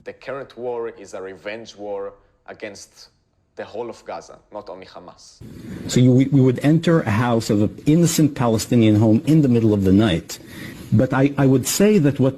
The current war is a revenge war against the whole of Gaza, not only Hamas. So we would enter a house of an innocent Palestinian home in the middle of the night. But I would say that what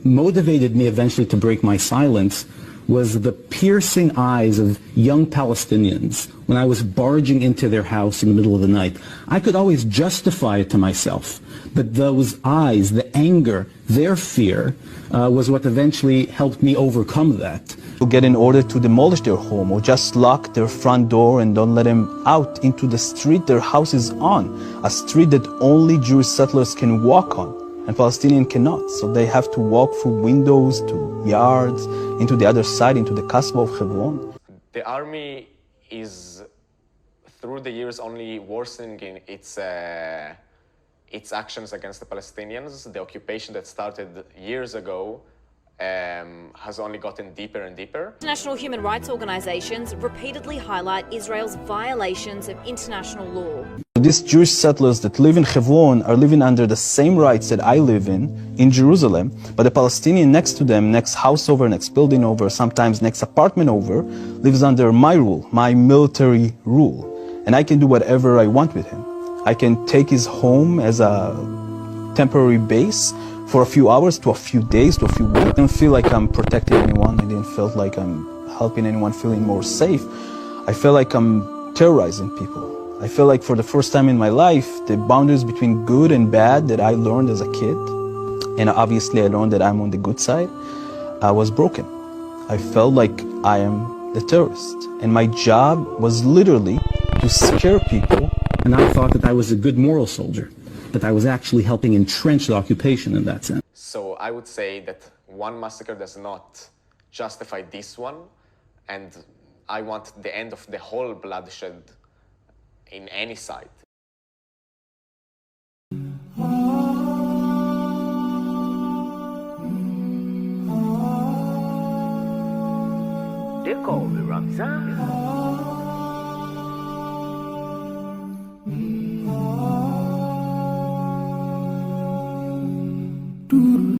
motivated me eventually to break my silence was the piercing eyes of young Palestinians when I was barging into their house in the middle of the night. I could always justify it to myself, but those eyes, the anger, their fear, was what eventually helped me overcome that. To get an order to demolish their home or just lock their front door and don't let them out into the street their house is on, a street that only Jewish settlers can walk on and Palestinians cannot. So they have to walk through windows to yards, into the other side, into the Kasbah of Hebron. The army is, through the years, only worsening in its actions against the Palestinians. The occupation that started years ago has only gotten deeper and deeper. International human rights organizations repeatedly highlight Israel's violations of international law. These Jewish settlers that live in Hebron are living under the same rights that I live in Jerusalem, but the Palestinian next to them, next house over, next building over, sometimes next apartment over, lives under my rule, my military rule. And I can do whatever I want with him. I can take his home as a temporary base for a few hours to a few days to a few weeks. I don't feel like I'm protecting anyone. I didn't feel like I'm helping anyone feeling more safe. I feel like I'm terrorizing people. I feel like for the first time in my life, the boundaries between good and bad that I learned as a kid, and obviously I learned that I'm on the good side, was broken. I felt like I am the terrorist. And my job was literally to scare people. And I thought that I was a good moral soldier, but I was actually helping entrench the occupation in that sense. So I would say that one massacre does not justify this one, and I want the end of the whole bloodshed in any side. They call me Ramzan.